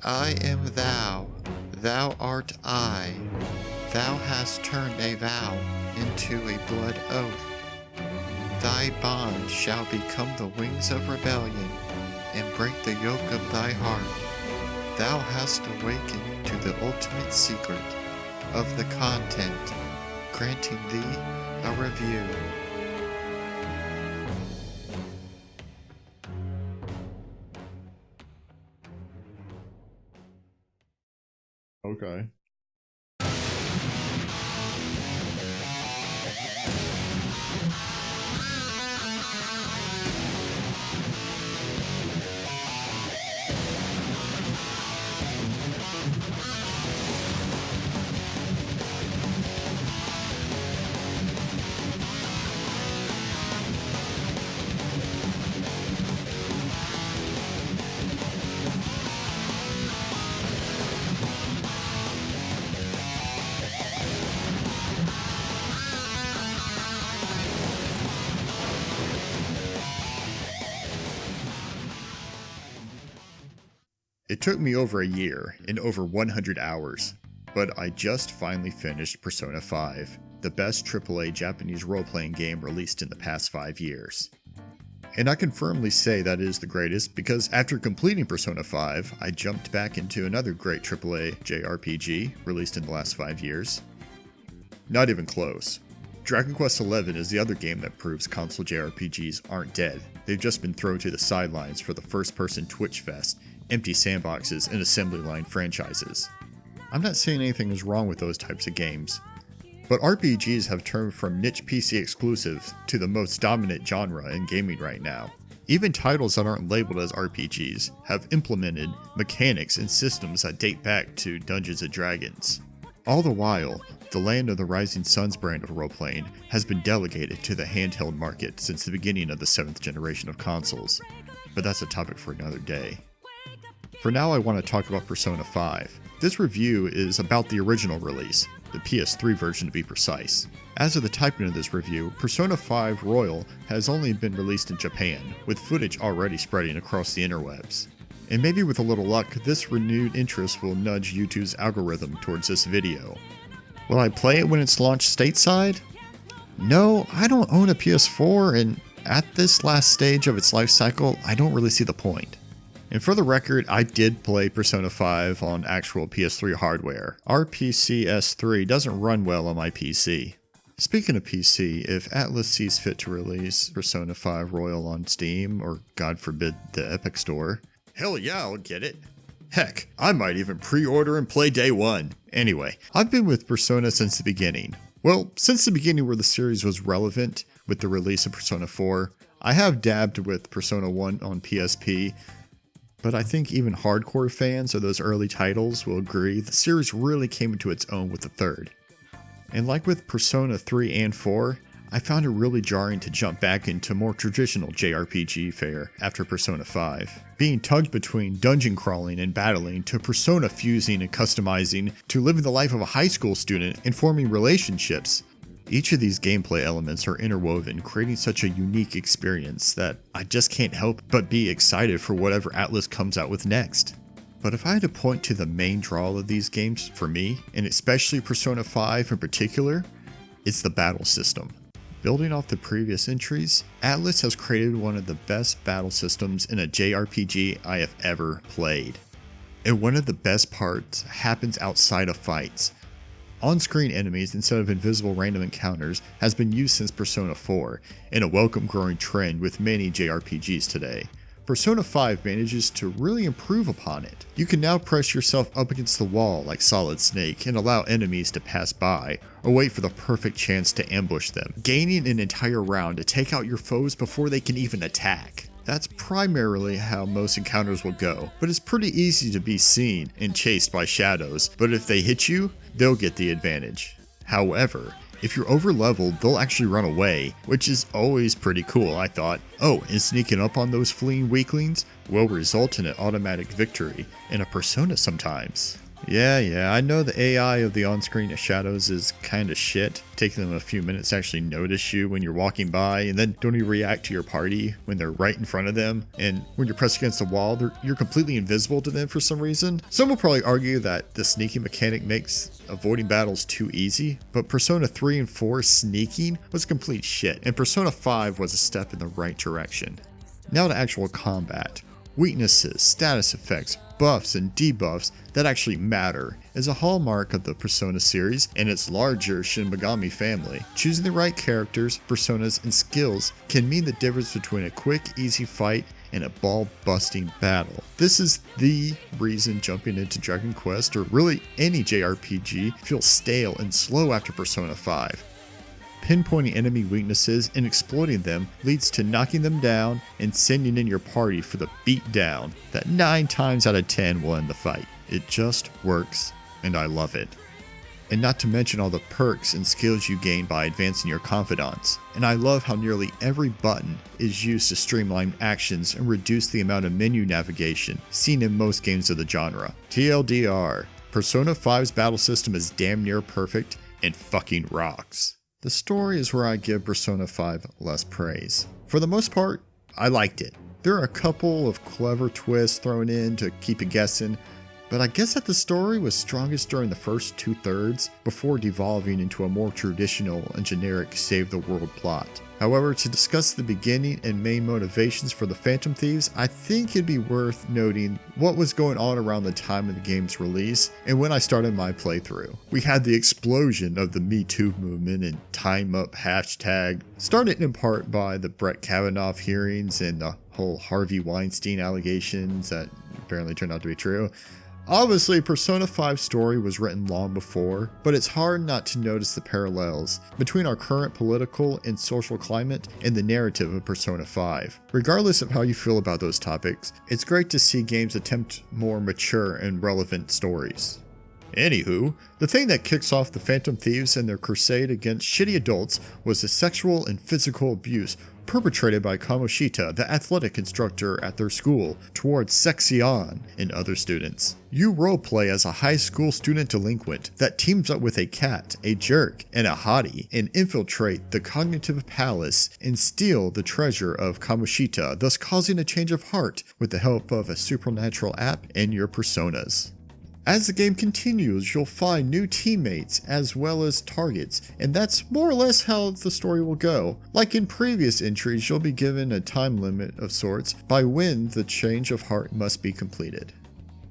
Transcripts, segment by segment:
I am thou, thou art I. Thou hast turned a vow into a blood oath. Thy bond shall become the wings of rebellion, and break the yoke of thy heart. Thou hast awakened to the ultimate secret of the content, granting thee a review. Okay. It took me over a year and over 100 hours, but I just finally finished Persona 5, the best AAA Japanese role-playing game released in the past 5 years. And I can firmly say that it is the greatest because after completing Persona 5, I jumped back into another great AAA JRPG released in the last 5 years. Not even close. Dragon Quest XI is the other game that proves console JRPGs aren't dead. They've just been thrown to the sidelines for the first-person Twitch fest, empty sandboxes, and assembly line franchises. I'm not saying anything is wrong with those types of games, but RPGs have turned from niche PC exclusives to the most dominant genre in gaming right now. Even titles that aren't labeled as RPGs have implemented mechanics and systems that date back to Dungeons & Dragons. All the while, the Land of the Rising Suns brand of role-playing has been delegated to the handheld market since the beginning of the 7th generation of consoles, but that's a topic for another day. For now, I want to talk about Persona 5. This review is about the original release, the PS3 version to be precise. As of the typing of this review, Persona 5 Royal has only been released in Japan, with footage already spreading across the interwebs. And maybe with a little luck, this renewed interest will nudge YouTube's algorithm towards this video. Will I play it when it's launched stateside? No, I don't own a PS4, and at this last stage of its life cycle, I don't really see the point. And for the record, I did play Persona 5 on actual PS3 hardware. Our PC-S3 doesn't run well on my PC. Speaking of PC, if Atlus sees fit to release Persona 5 Royal on Steam, or God forbid the Epic Store, hell yeah, I'll get it. Heck, I might even pre-order and play day one. Anyway, I've been with Persona since the beginning. Well, since the beginning where the series was relevant with the release of Persona 4, I have dabbed with Persona 1 on PSP, but I think even hardcore fans of those early titles will agree the series really came into its own with the third. And like with Persona 3 and 4, I found it really jarring to jump back into more traditional JRPG fare after Persona 5. Being tugged between dungeon crawling and battling to Persona fusing and customizing to living the life of a high school student and forming relationships. Each of these gameplay elements are interwoven, creating such a unique experience that I just can't help but be excited for whatever Atlus comes out with next. But if I had to point to the main draw of these games for me, and especially Persona 5 in particular, it's the battle system. Building off the previous entries, Atlus has created one of the best battle systems in a JRPG I have ever played. And one of the best parts happens outside of fights. On-screen enemies instead of invisible random encounters has been used since Persona 4, and a welcome growing trend with many JRPGs today. Persona 5 manages to really improve upon it. You can now press yourself up against the wall like Solid Snake and allow enemies to pass by, or wait for the perfect chance to ambush them, gaining an entire round to take out your foes before they can even attack. That's primarily how most encounters will go, but it's pretty easy to be seen and chased by shadows, but if they hit you, they'll get the advantage. However, if you're over leveled, they'll actually run away, which is always pretty cool, I thought. Oh, and sneaking up on those fleeing weaklings will result in an automatic victory in a Persona sometimes. Yeah, I know the AI of the on-screen shadows is kind of shit, taking them a few minutes to actually notice you when you're walking by, and then don't even react to your party when they're right in front of them, and when you're pressed against the wall, you're completely invisible to them for some reason. Some will probably argue that the sneaking mechanic makes avoiding battles too easy, but Persona 3 and 4 sneaking was complete shit, and Persona 5 was a step in the right direction. Now to actual combat. Weaknesses, status effects, buffs, and debuffs that actually matter is a hallmark of the Persona series and its larger Shin Megami family. Choosing the right characters, personas, and skills can mean the difference between a quick, easy fight and a ball-busting battle. This is the reason jumping into Dragon Quest, or really any JRPG, feels stale and slow after Persona 5. Pinpointing enemy weaknesses and exploiting them leads to knocking them down and sending in your party for the beatdown that 9 times out of 10 will end the fight. It just works, and I love it. And not to mention all the perks and skills you gain by advancing your confidants. And I love how nearly every button is used to streamline actions and reduce the amount of menu navigation seen in most games of the genre. TLDR, Persona 5's battle system is damn near perfect and fucking rocks. The story is where I give Persona 5 less praise. For the most part, I liked it. There are a couple of clever twists thrown in to keep you guessing, but I guess that the story was strongest during the first 2/3 before devolving into a more traditional and generic save-the-world plot. However, to discuss the beginning and main motivations for the Phantom Thieves, I think it'd be worth noting what was going on around the time of the game's release and when I started my playthrough. We had the explosion of the Me Too movement and Time Up hashtag, started in part by the Brett Kavanaugh hearings and the whole Harvey Weinstein allegations that apparently turned out to be true. Obviously, Persona 5's story was written long before, but it's hard not to notice the parallels between our current political and social climate and the narrative of Persona 5. Regardless of how you feel about those topics, it's great to see games attempt more mature and relevant stories. Anywho, the thing that kicks off the Phantom Thieves and their crusade against shitty adults was the sexual and physical abuse perpetrated by Kamoshita, the athletic instructor at their school, towards Sexion and other students. You roleplay as a high school student delinquent that teams up with a cat, a jerk, and a hottie and infiltrate the cognitive palace and steal the treasure of Kamoshita, thus causing a change of heart with the help of a supernatural app and your personas. As the game continues, you'll find new teammates as well as targets, and that's more or less how the story will go. Like in previous entries, you'll be given a time limit of sorts by when the change of heart must be completed.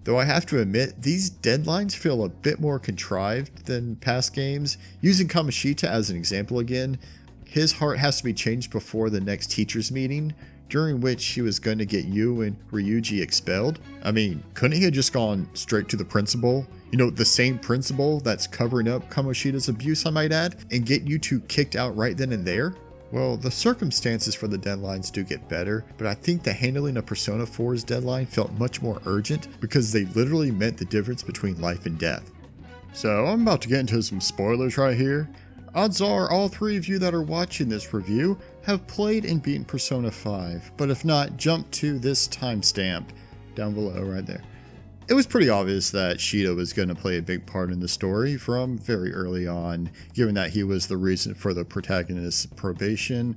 Though I have to admit, these deadlines feel a bit more contrived than past games. Using Kamoshita as an example again, his heart has to be changed before the next teacher's meeting, during which he was going to get you and Ryuji expelled. I mean, couldn't he have just gone straight to the principal? You know, the same principal that's covering up Kamoshita's abuse, I might add, and get you two kicked out right then and there? Well, the circumstances for the deadlines do get better, but I think the handling of Persona 4's deadline felt much more urgent because they literally meant the difference between life and death. So I'm about to get into some spoilers right here. Odds are all 3 of you that are watching this review have played and beaten Persona 5, but if not, jump to this timestamp down below right there. It was pretty obvious that Shido was going to play a big part in the story from very early on, given that he was the reason for the protagonist's probation,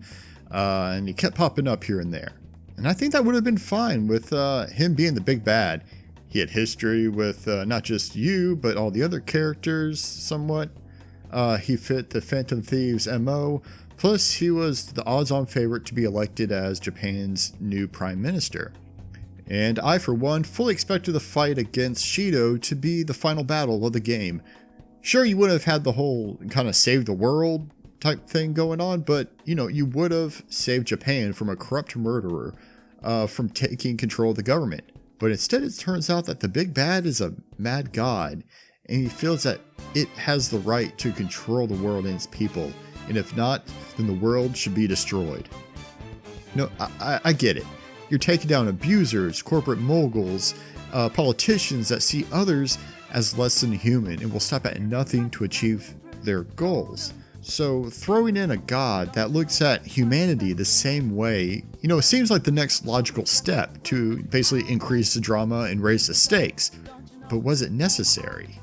and he kept popping up here and there. And I think that would have been fine with him being the big bad. He had history with not just you, but all the other characters somewhat. He fit the Phantom Thieves' MO, plus he was the odds-on favorite to be elected as Japan's new prime minister. And I, for one, fully expected the fight against Shido to be the final battle of the game. Sure, you would have had the whole kind of save the world type thing going on, but, you know, you would have saved Japan from a corrupt murderer from taking control of the government. But instead it turns out that the big bad is a mad god, and he feels that it has the right to control the world and its people, and if not, then the world should be destroyed. No, I get it. You're taking down abusers, corporate moguls, politicians that see others as less than human and will stop at nothing to achieve their goals. So throwing in a god that looks at humanity the same way, you know, it seems like the next logical step to basically increase the drama and raise the stakes. but was it necessary?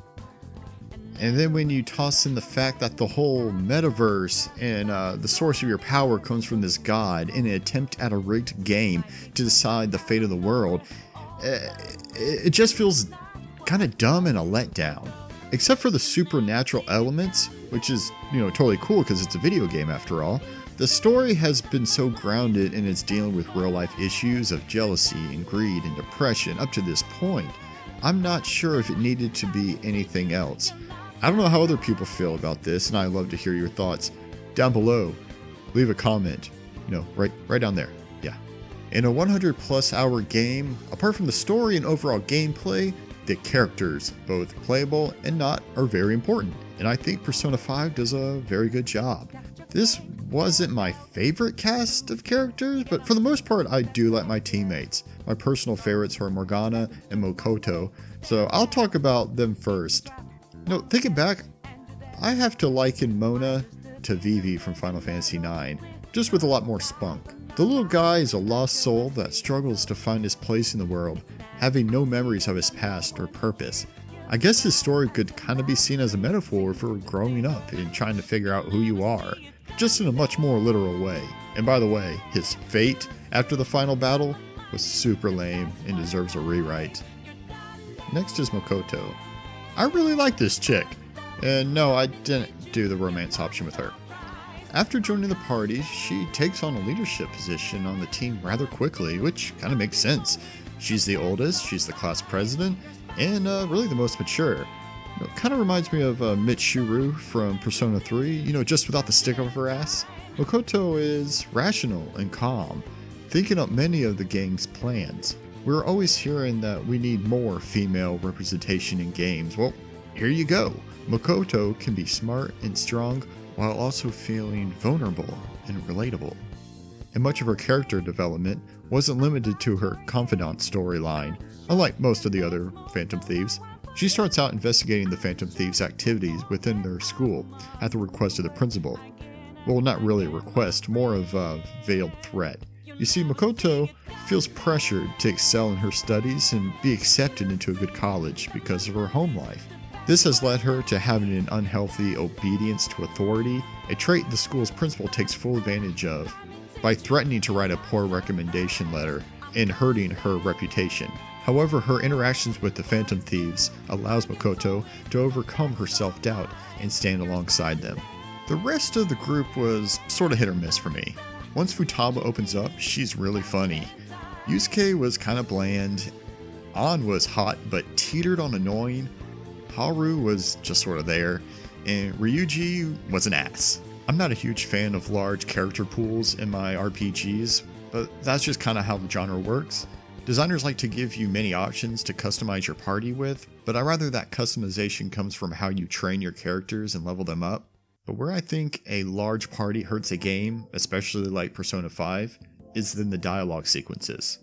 And then when you toss in the fact that the whole metaverse and the source of your power comes from this god in an attempt at a rigged game to decide the fate of the world, it just feels kind of dumb and a letdown. Except for the supernatural elements, which is, totally cool because it's a video game after all, the story has been so grounded in its dealing with real life issues of jealousy and greed and depression up to this point. I'm not sure if it needed to be anything else. I don't know how other people feel about this, and I'd love to hear your thoughts down below. Leave a comment, right down there. Yeah. In a 100+ hour game, apart from the story and overall gameplay, the characters, both playable and not, are very important, and I think Persona 5 does a very good job. This wasn't my favorite cast of characters, but for the most part I do like my teammates. My personal favorites are Morgana and Makoto, so I'll talk about them first. Thinking back, I have to liken Mona to Vivi from Final Fantasy IX, just with a lot more spunk. The little guy is a lost soul that struggles to find his place in the world, having no memories of his past or purpose. I guess his story could kind of be seen as a metaphor for growing up and trying to figure out who you are, just in a much more literal way. And by the way, his fate after the final battle was super lame and deserves a rewrite. Next is Makoto. I really like this chick, and no, I didn't do the romance option with her. After joining the party, she takes on a leadership position on the team rather quickly, which kind of makes sense. She's the oldest, she's the class president, and really the most mature. Kind of reminds me of Mitsuru from Persona 3, just without the stick up her ass. Makoto is rational and calm, thinking up many of the gang's plans. We're always hearing that we need more female representation in games. Well, here you go. Makoto can be smart and strong while also feeling vulnerable and relatable. And much of her character development wasn't limited to her confidant storyline, unlike most of the other Phantom Thieves. She starts out investigating the Phantom Thieves' activities within their school at the request of the principal. Well, not really a request, more of a veiled threat. You see, Makoto feels pressured to excel in her studies and be accepted into a good college because of her home life. This has led her to having an unhealthy obedience to authority, a trait the school's principal takes full advantage of by threatening to write a poor recommendation letter and hurting her reputation. However, her interactions with the Phantom Thieves allows Makoto to overcome her self-doubt and stand alongside them. The rest of the group was sort of hit or miss for me. Once Futaba opens up, she's really funny. Yusuke was kind of bland. An was hot but teetered on annoying. Haru was just sort of there. And Ryuji was an ass. I'm not a huge fan of large character pools in my RPGs, but that's just kind of how the genre works. Designers like to give you many options to customize your party with, but I rather that customization comes from how you train your characters and level them up. But where I think a large party hurts a game, especially like Persona 5, is in the dialogue sequences.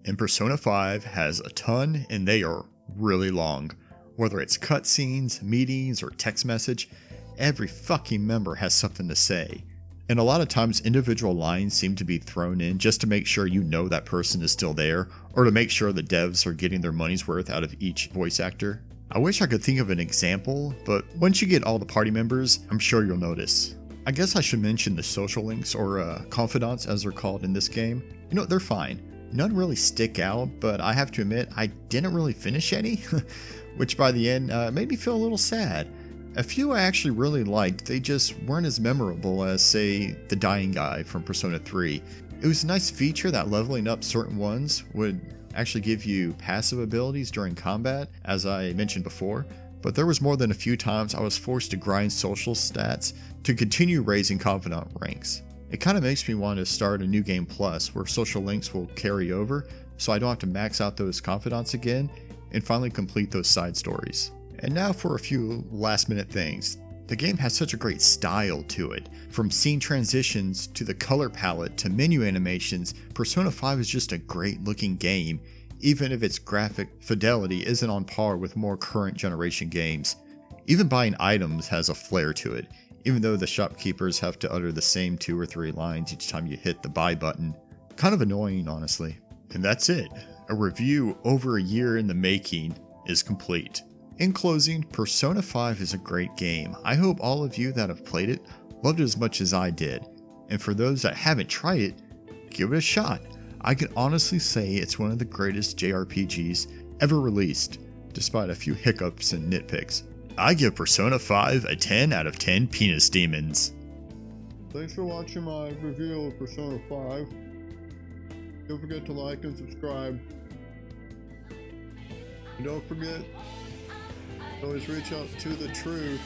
And Persona 5 has a ton, and they are really long. Whether it's cutscenes, meetings, or text message, every fucking member has something to say. And a lot of times individual lines seem to be thrown in just to make sure you know that person is still there, or to make sure the devs are getting their money's worth out of each voice actor. I wish I could think of an example, but once you get all the party members, I'm sure you'll notice. I guess I should mention the social links, or confidants as they're called in this game. They're fine. None really stick out, but I have to admit I didn't really finish any, which by the end made me feel a little sad. A few I actually really liked, they just weren't as memorable as, say, the dying guy from Persona 3. It was a nice feature that leveling up certain ones would actually give you passive abilities during combat, as I mentioned before, but there was more than a few times I was forced to grind social stats to continue raising confidant ranks. It kind of makes me want to start a new game plus where social links will carry over, so I don't have to max out those confidants again, and finally complete those side stories. And now for a few last minute things. The game has such a great style to it. From scene transitions to the color palette to menu animations, Persona 5 is just a great looking game, even if its graphic fidelity isn't on par with more current generation games. Even buying items has a flair to it, even though the shopkeepers have to utter the same 2 or 3 lines each time you hit the buy button. Kind of annoying, honestly. And that's it. A review over a year in the making. is complete. In closing, Persona 5 is a great game. I hope all of you that have played it loved it as much as I did. And for those that haven't tried it, give it a shot. I can honestly say it's one of the greatest JRPGs ever released, despite a few hiccups and nitpicks. I give Persona 5 a 10 out of 10 penis demons. Thanks for watching my review of Persona 5. Don't forget to like and subscribe. And don't forget, always reach out to the truth.